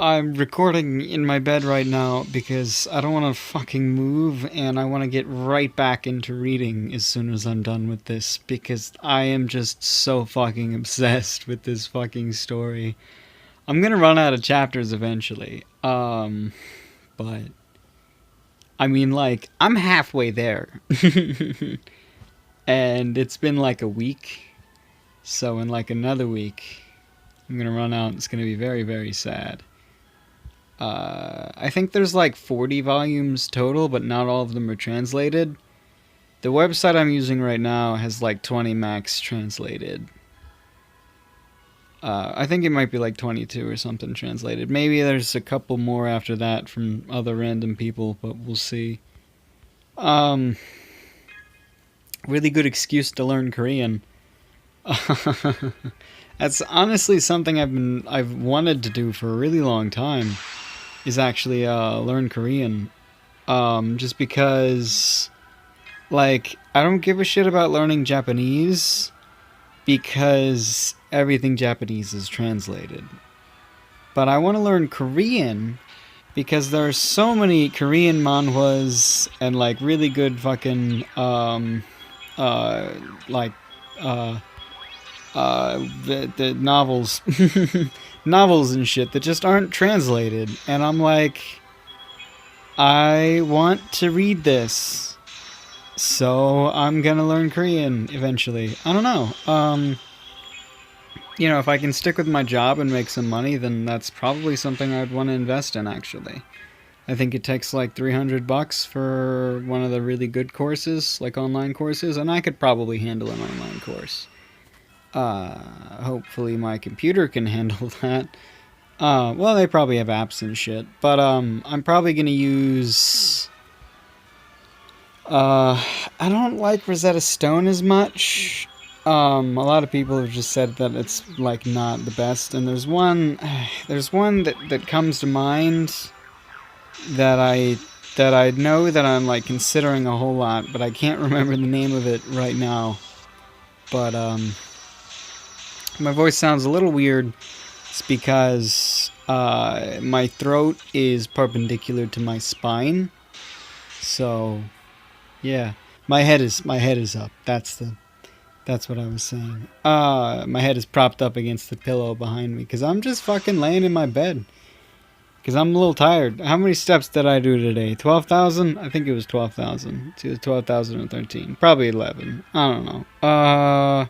I'm recording in my bed right now because I don't want to fucking move and I want to get right back into reading as soon as I'm done with this because I am just so fucking obsessed with this fucking story. I'm gonna run out of chapters eventually. But I mean, like, I'm halfway there. And it's been like a week. So in like another week, I'm gonna run out. It's gonna be very, very sad. I think there's like 40 volumes total, but not all of them are translated. The website I'm using right now has like 20 max translated. I think it might be like 22 or something translated. Maybe there's a couple more after that from other random people, but we'll see. Um, Really good excuse to learn Korean. That's honestly something I've wanted to do for a really long time. Is actually learn Korean. Just because, like, I don't give a shit about learning Japanese because everything Japanese is translated. But I want to learn Korean because there are so many Korean manhwas and like really good fucking uh like uh the novels novels and shit that just aren't translated, and I'm like, I want to read this, so I'm gonna learn Korean eventually. I don't know. If I can stick with my job and make some money, then that's probably something I'd want to invest in, actually. I think it takes like $300 for one of the really good courses, like online courses, and I could probably handle an online course. Hopefully my computer can handle that. Well, they probably have apps and shit, but I'm probably gonna use. I don't like Rosetta Stone as much. A lot of people have just said that it's like not the best, and there's one that comes to mind that I know that I'm like considering a whole lot, but I can't remember the name of it right now. But my voice sounds a little weird. It's because my throat is perpendicular to my spine, so yeah, my head is up. That's what I was saying. My head is propped up against the pillow behind me because I'm just fucking laying in my bed. Because I'm a little tired. How many steps did I do today? 12,000? I think it was 12,000. It's either 12,000 or 13. Probably 11. I don't know.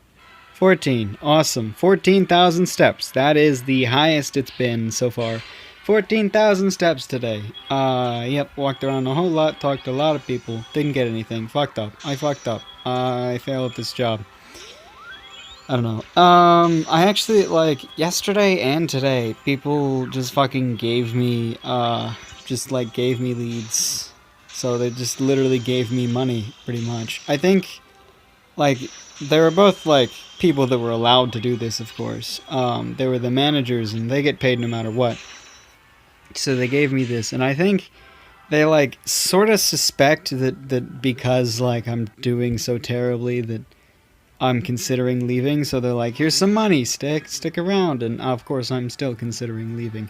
14. Awesome. 14,000 steps. That is the highest it's been so far. 14,000 steps today. Yep, walked around a whole lot, talked to a lot of people. Didn't get anything. Fucked up. I fucked up. I failed at this job. I don't know. I actually, like, yesterday and today, people just fucking gave me, gave me leads. So they just literally gave me money, pretty much. I think, like, they were both, like, people that were allowed to do this, of course. They were the managers, and they get paid no matter what. So they gave me this, and I think they, like, sort of suspect that because, like, I'm doing so terribly that I'm considering leaving, so they're like, here's some money, stick around, and of course I'm still considering leaving.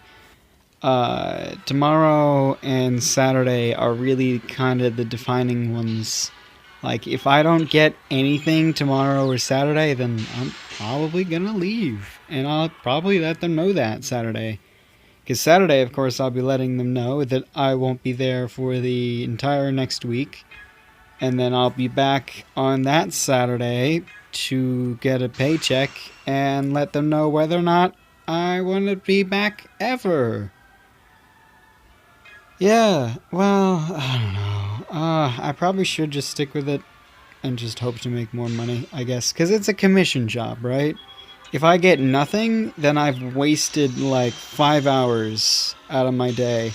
Tomorrow and Saturday are really kind of the defining ones. Like, if I don't get anything tomorrow or Saturday, then I'm probably gonna leave, and I'll probably let them know that Saturday. Because Saturday, of course, I'll be letting them know that I won't be there for the entire next week, and then I'll be back on that Saturday to get a paycheck and let them know whether or not I want to be back ever. Yeah, well, I don't know. I probably should just stick with it and just hope to make more money, I guess. Because it's a commission job, right? If I get nothing, then I've wasted like 5 hours out of my day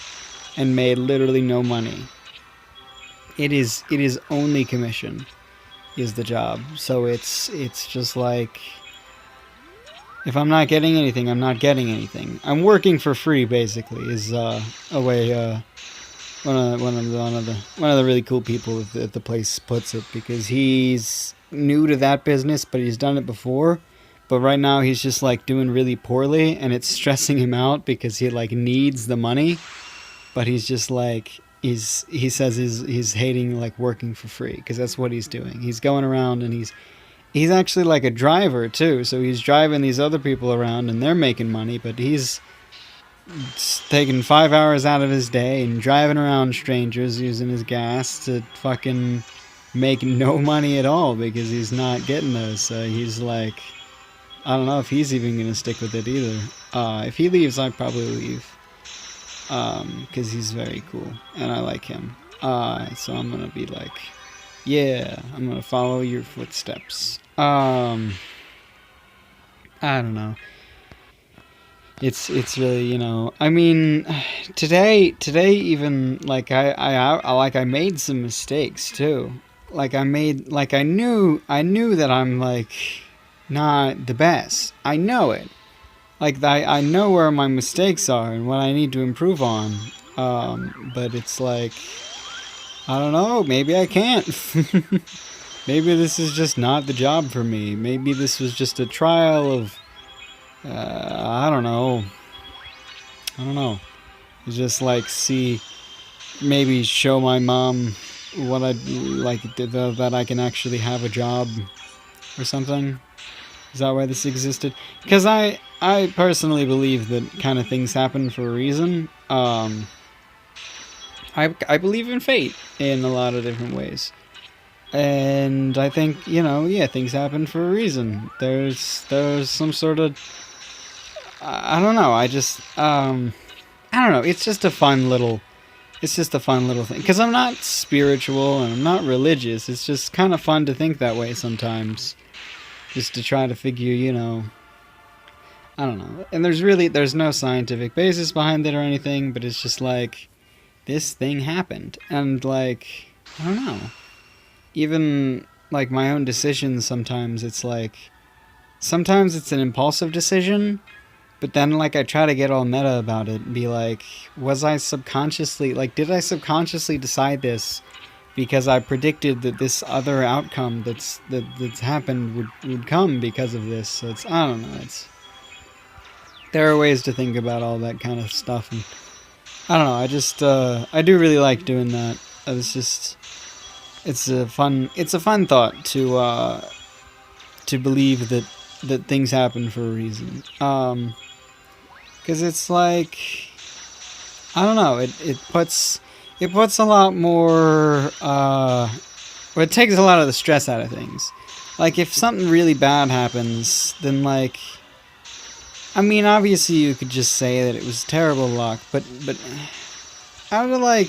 and made literally no money. It is only commission is the job. So it's just like, if I'm not getting anything, I'm not getting anything. I'm working for free, basically, is a way one of the really cool people at the place puts it, because he's new to that business, but he's done it before. but right now he's just like doing really poorly, and it's stressing him out because he like needs the money, but he's just like he says he's hating like working for free because that's what he's doing. He's going around and he's actually like a driver too, so he's driving these other people around and they're making money, but he's taking 5 hours out of his day and driving around strangers using his gas to fucking make no money at all because he's not getting those. So he's like, I don't know if he's even gonna stick with it either. If he leaves, I'd probably leave, because he's very cool and I like him. So I'm gonna be like, yeah, I'm gonna follow your footsteps. I don't know. It's really, you know, I mean, today even like I made some mistakes too. Like I knew that I'm like not the best. I know it. Like I know where my mistakes are and what I need to improve on. But it's like, I don't know, maybe I can't. Maybe this is just not the job for me. Maybe this was just a trial of I don't know. Just like maybe show my mom what I like that I can actually have a job or something. Is that why this existed? Because I personally believe that kind of things happen for a reason. I believe in fate in a lot of different ways. And I think, you know, yeah, things happen for a reason. There's some sort of, I don't know. I don't know. It's just a fun little thing. Because I'm not spiritual and I'm not religious. It's just kind of fun to think that way sometimes. Just to try to figure, you know, I don't know. And there's no scientific basis behind it or anything, but it's just like, this thing happened. And like, I don't know. Even like my own decisions, sometimes it's an impulsive decision, but then like I try to get all meta about it and be like, did I subconsciously decide this because I predicted that this other outcome that's happened would come because of this? So I don't know, there are ways to think about all that kind of stuff, and I don't know, I do really like doing that. It's a fun thought to believe that things happen for a reason. Because it's like, I don't know, it puts a lot more, it takes a lot of the stress out of things. Like, if something really bad happens, then like, I mean, obviously you could just say that it was terrible luck, but out of like,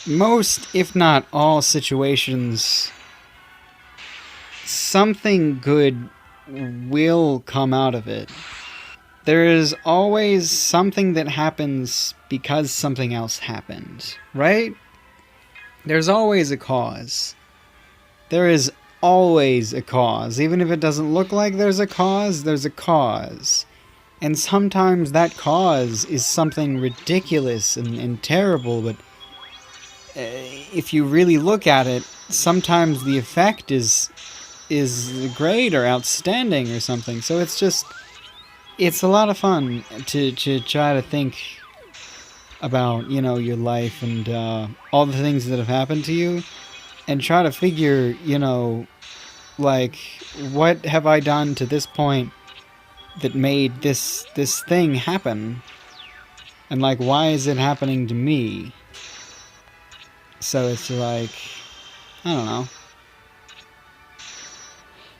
most, if not all situations, something good will come out of it. There is always something that happens because something else happened, right? There's always a cause. There is always a cause. Even if it doesn't look like there's a cause. And sometimes that cause is something ridiculous and terrible, but if you really look at it, sometimes the effect is great or outstanding or something. So it's a lot of fun to try to think about, you know, your life and all the things that have happened to you, and try to figure, you know, like, what have I done to this point that made this thing happen, and like, why is it happening to me? So it's like, I don't know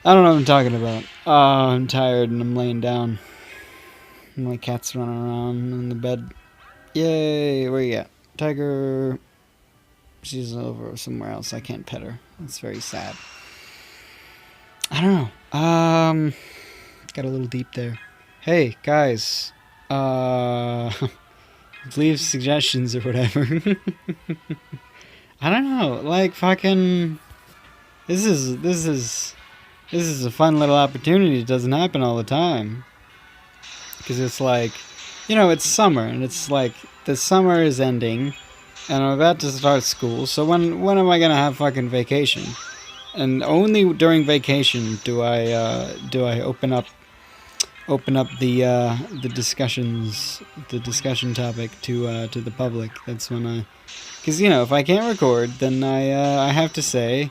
what I'm talking about. I'm tired and I'm laying down. My cat's running around in the bed. Yay, where you at? Tiger. She's over somewhere else. I can't pet her. It's very sad. I don't know. Got a little deep there. Hey, guys. Leave suggestions or whatever. I don't know, like, fucking, this is a fun little opportunity. It doesn't happen all the time. Because it's like, you know, it's summer, and it's like, the summer is ending, and I'm about to start school, so when am I gonna have fucking vacation? and only during vacation do I open up the discussion topic to the public. That's when because if I can't record, then I have to say,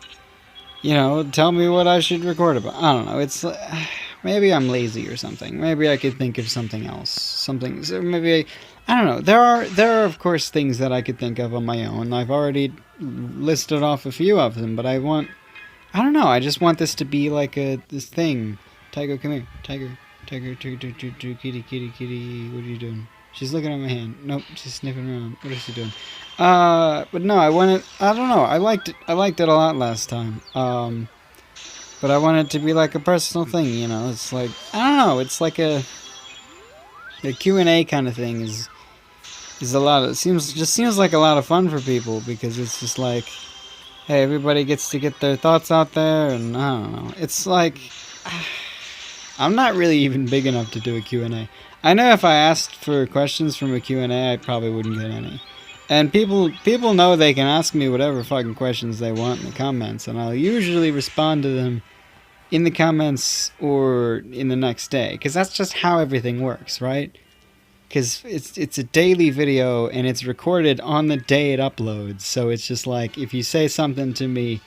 tell me what I should record about. I don't know. It's maybe I'm lazy or something. Maybe I could think of something else. Something. So maybe I don't know. There are of course things that I could think of on my own. I've already listed off a few of them, but I don't know. I just want this to be like this thing. Tiger, come here. Tiger, kitty, kitty. What are you doing? She's looking at my hand. Nope, she's sniffing around. What is she doing? But no, I don't know. I liked it a lot last time. But I want it to be like a personal thing, It's like, I don't know. It's like the Q&A kind of thing is a lot. It seems like a lot of fun for people because it's just like, hey, everybody gets to get their thoughts out there, and I don't know. It's like, I'm not really even big enough to do a Q&A. I know if I asked for questions from a Q&A, I probably wouldn't get any. And people know they can ask me whatever fucking questions they want in the comments, and I'll usually respond to them in the comments or in the next day, because that's just how everything works, right? Because it's a daily video, and it's recorded on the day it uploads, so it's just like, if you say something to me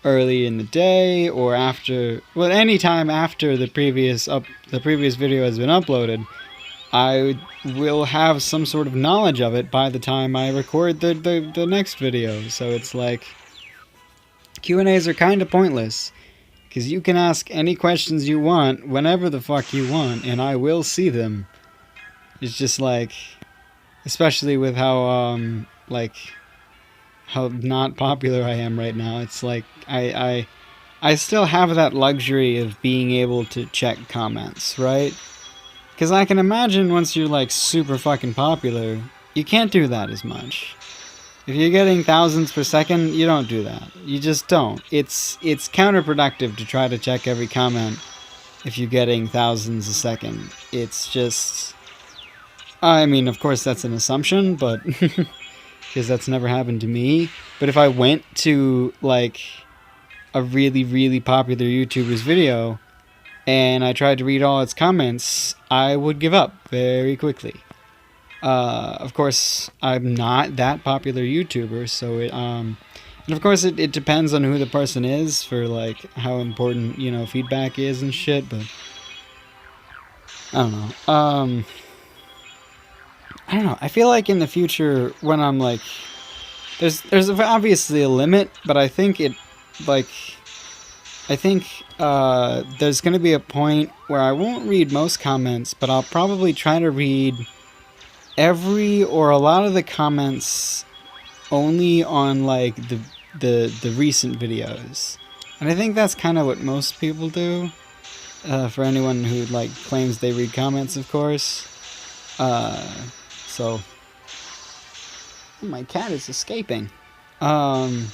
early in the day or after, well, any time after the previous video has been uploaded, I will have some sort of knowledge of it by the time I record the next video. So it's like, Q&As are kind of pointless, because you can ask any questions you want whenever the fuck you want, and I will see them. It's just like, especially with how how not popular I am right now, it's like I still have that luxury of being able to check comments, right? Because I can imagine once you're like super fucking popular, you can't do that as much. If you're getting thousands per second, you don't do that. You just don't. It's counterproductive to try to check every comment if you're getting thousands a second. It's just, I mean, of course that's an assumption, but because that's never happened to me. But if I went to like a really, really popular YouTuber's video and I tried to read all its comments, I would give up very quickly. Of course, I'm not that popular YouTuber, so and of course it depends on who the person is for like how important, feedback is and shit, but I don't know. I don't know. I feel like in the future when I'm like, there's obviously a limit, but I think there's going to be a point where I won't read most comments, but I'll probably try to read every or a lot of the comments only on like the recent videos. And I think that's kind of what most people do. For anyone who like claims they read comments, of course. So my cat is escaping. Then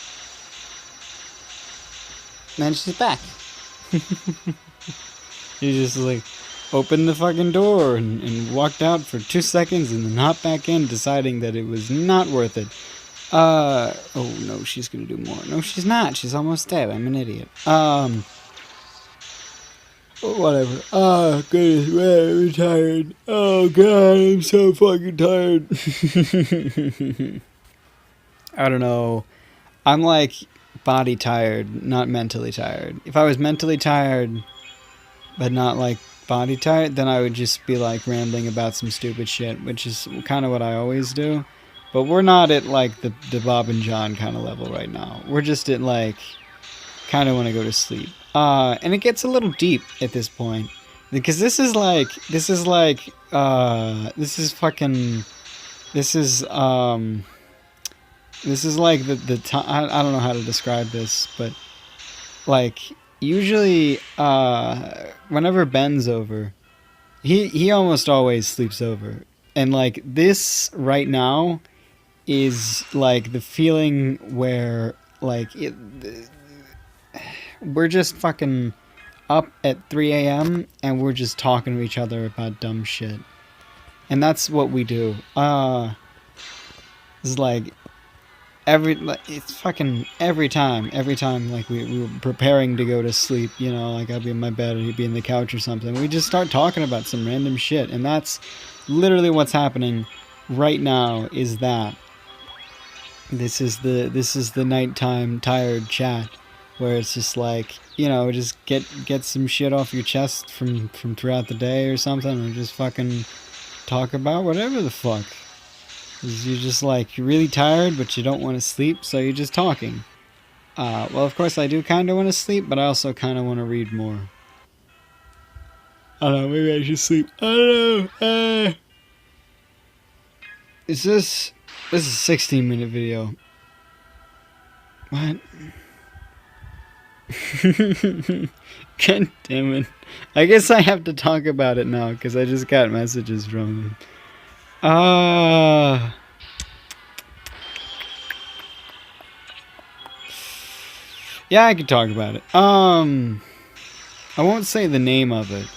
she's back. She just like opened the fucking door and walked out for 2 seconds and then hopped back in, deciding that it was not worth it. Oh no, she's gonna do more. No, she's not. She's almost dead. I'm an idiot. Whatever. Oh, goodness, man, I'm tired. Oh, God, I'm so fucking tired. I don't know. I'm like body tired, not mentally tired. If I was mentally tired, but not like body tired, then I would just be like rambling about some stupid shit, which is kind of what I always do. But we're not at like the Bob and John kind of level right now. We're just at like, kind of want to go to sleep. And it gets a little deep at this point, because this is like the time. I don't know how to describe this, but like usually whenever Ben's over, he almost always sleeps over, and like this right now is like the feeling where like we're just fucking up at 3 a.m. and we're just talking to each other about dumb shit. And that's what we do. It's like, it's fucking every time, like we were preparing to go to sleep, you know, like I'd be in my bed and he'd be in the couch or something. We just start talking about some random shit, and that's literally what's happening right now. Is that this is the nighttime tired chat where it's just like, you know, just get some shit off your chest from throughout the day or something, or just fucking talk about whatever the fuck. You're just like, you're really tired, but you don't want to sleep, so you're just talking. Well, of course, I do kind of want to sleep, but I also kind of want to read more. I don't know, maybe I should sleep. I don't know. This is a 16-minute video. What? God damn it. I guess I have to talk about it now, because I just got messages from him. Yeah, I could talk about it. I won't say the name of it,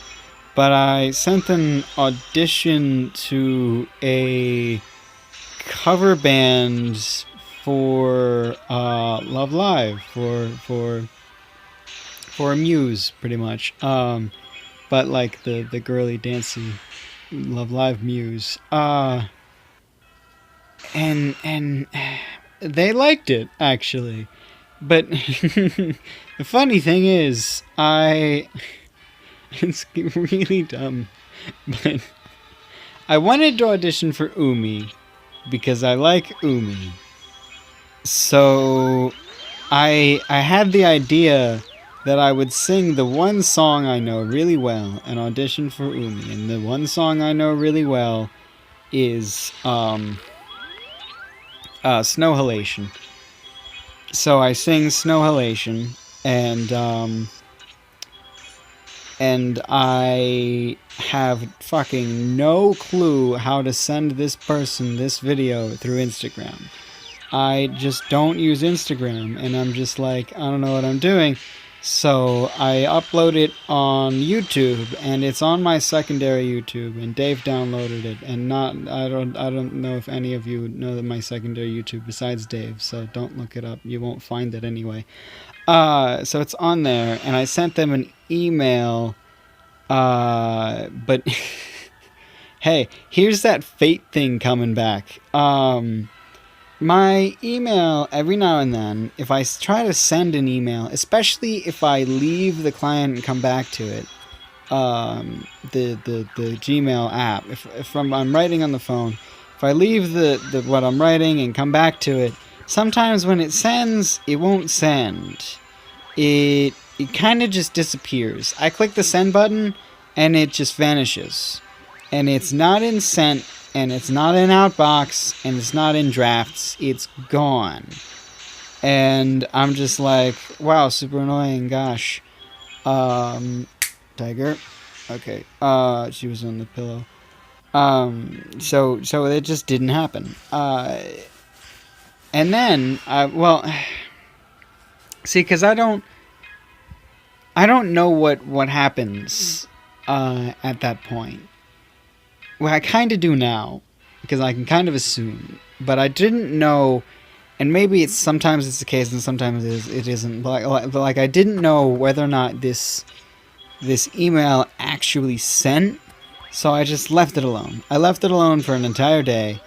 but I sent an audition to a cover band for Love Live, for Muse, pretty much. But like the girly dancey Love Live Muse. And they liked it, actually. But the funny thing is, it's really dumb, but I wanted to audition for Umi because I like Umi. So I had the idea that I would sing the one song I know really well and audition for Umi. And the one song I know really well is Snow Halation. So I sing Snow Halation, and I have fucking no clue how to send this person this video through Instagram. I just don't use Instagram, and I'm just like, I don't know what I'm doing. So I upload it on YouTube, and it's on my secondary YouTube, and Dave downloaded it, and I don't know if any of you know that my secondary YouTube besides Dave, so don't look it up. You won't find it anyway. So it's on there, and I sent them an email, but hey, here's that fate thing coming back. My email, every now and then, if I try to send an email, especially if I leave the client and come back to it, the Gmail app, if I'm writing on the phone, if I leave the what I'm writing and come back to it, sometimes when it sends, it won't send. It kind of just disappears. I click the send button, and it just vanishes. And it's not in sent, and it's not in Outbox, and it's not in drafts. It's gone. And I'm just like, wow, super annoying, gosh. Tiger. Okay. She was on the pillow. So it just didn't happen. And then, see, because I don't know what happens, at that point. Well, I kind of do now, because I can kind of assume, but I didn't know, and maybe sometimes it's the case and sometimes it isn't, but like I didn't know whether or not this email actually sent, so I just left it alone. I left it alone for an entire day,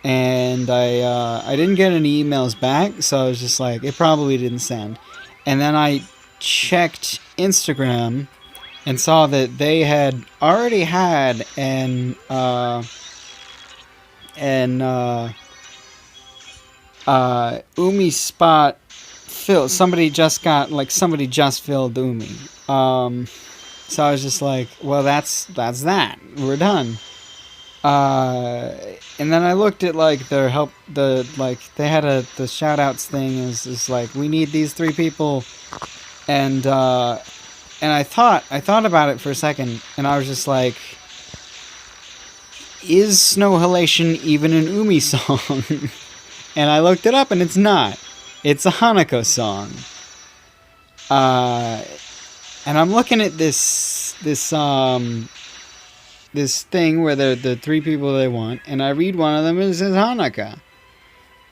and I didn't get any emails back, so I was just like, it probably didn't send. And then I checked Instagram and saw that they had already had an Umi spot filled. Somebody just filled Umi. So I was just like, well, that's that. We're done. And then I looked at like their help. They had the shout outs thing. Is like, we need these 3 people, and I thought about it for a second, and I was just like, is Snow Halation even an Umi song? And I looked it up, and it's not. It's a Hanako song. And I'm looking at this thing where they're the 3 people they want, and I read one of them, and it says Hanukkah.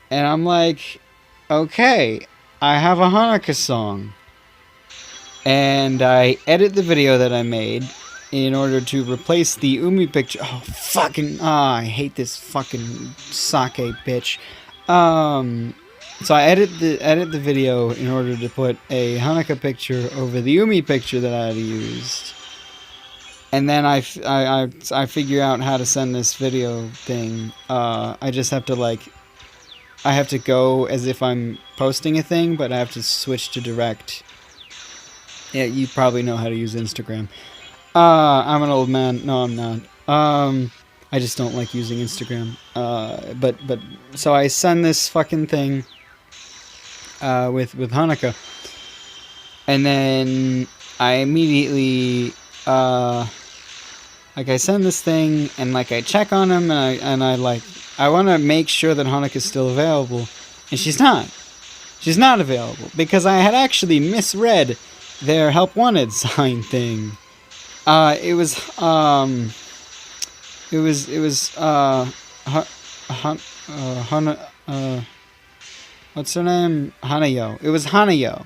And I'm like, okay, I have a Hanukkah song. And I edit the video that I made in order to replace the Umi picture. Oh, fucking, I hate this fucking sake bitch. So I edit the video in order to put a Hanukkah picture over the Umi picture that I had used. And then I figure out how to send this video thing. I just have to, like, I have to go as if I'm posting a thing, but I have to switch to direct. Yeah, you probably know how to use Instagram. I'm an old man. No, I'm not. I just don't like using Instagram. But so I send this fucking thing with Hanukkah, and then I immediately like I send this thing and like I check on him and I like I want to make sure that Hanukkah's still available, and she's not. She's not available because I had actually misread their help wanted sign thing. It was what's her name? Hanayo. It was Hanayo,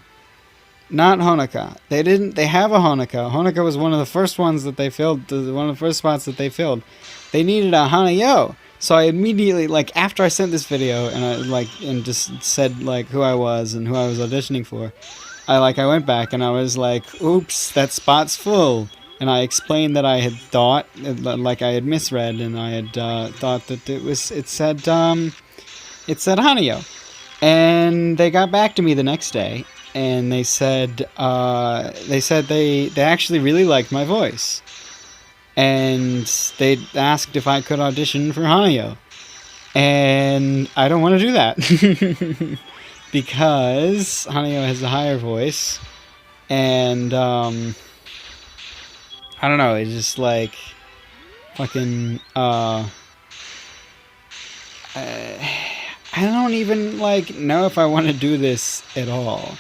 not Hanukkah. They have a Hanukkah. Hanukkah was one of the first ones that they filled, one of the first spots that they filled. They needed a Hanayo. So I immediately, like, after I sent this video and I and just said like who I was and who I was auditioning for, I went back and I was like, oops, that spot's full. And I explained that I had thought, like I had misread, and I had thought that it said Hanayo. And they got back to me the next day, and they said they actually really liked my voice. And they asked if I could audition for Hanayo. And I don't want to do that. Because Hanayo has a higher voice. And, I don't know, it's just like, fucking, I don't even, like, know if I want to do this at all.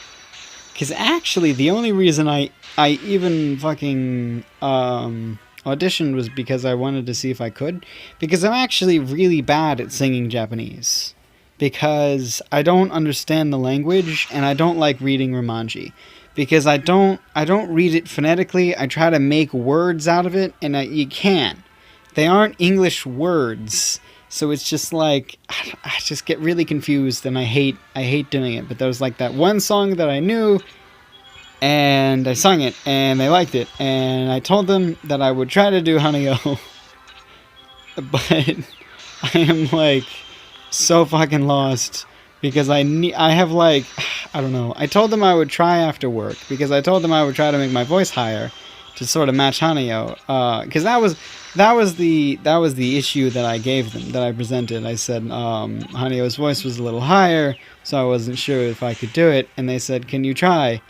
Because actually, the only reason I even fucking, auditioned was because I wanted to see if I could. Because I'm actually really bad at singing Japanese. Because I don't understand the language, and I don't like reading Romanji. Because I don't read it phonetically. I try to make words out of it, and you can't. They aren't English words, so it's just like I just get really confused, and I hate doing it. But there was like that one song that I knew, and I sung it, and they liked it, and I told them that I would try to do Hanayo, but I am like so fucking lost. Because I have like, I don't know. I told them I would try after work. Because I told them I would try to make my voice higher to sort of match Hanayo. Because that was the issue that I gave them, that I presented. I said Hanayo's voice was a little higher, so I wasn't sure if I could do it. And they said, "Can you try?"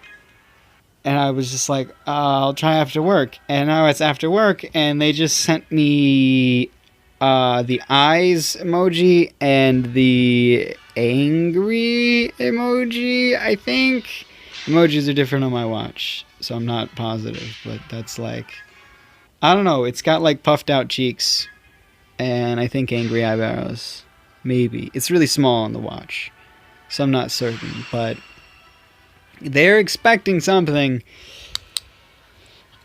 And I was just like, "I'll try after work." And now it's after work, and they just sent me the eyes emoji and the angry emoji, I think. Emojis are different on my watch, so I'm not positive, but that's like, I don't know, it's got like puffed out cheeks, and I think angry eyebrows, maybe. It's really small on the watch, so I'm not certain, but they're expecting something.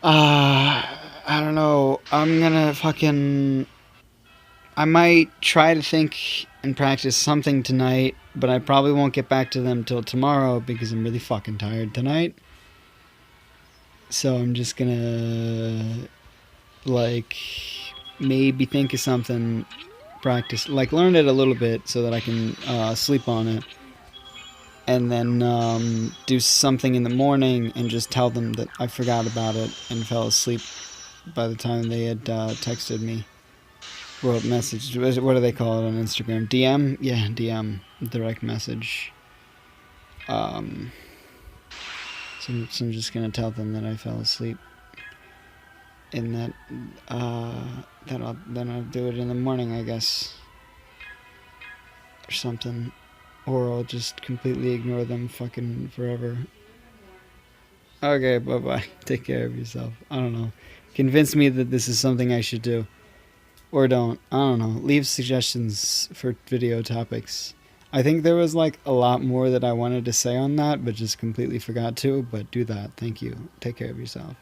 I don't know, I might try to think and practice something tonight, but I probably won't get back to them till tomorrow because I'm really fucking tired tonight. So I'm just gonna, like, maybe think of something, practice, like, learn it a little bit so that I can sleep on it. And then do something in the morning and just tell them that I forgot about it and fell asleep by the time they had texted me. Wrote message. What do they call it on Instagram? DM? Yeah, DM. Direct message. So I'm just gonna tell them that I fell asleep, and that then I'll do it in the morning, I guess, or something, or I'll just completely ignore them fucking forever. Okay, bye bye. Take care of yourself. I don't know. Convince me that this is something I should do. Or don't. I don't know. Leave suggestions for video topics. I think there was like a lot more that I wanted to say on that, but just completely forgot to. But do that. Thank you. Take care of yourself.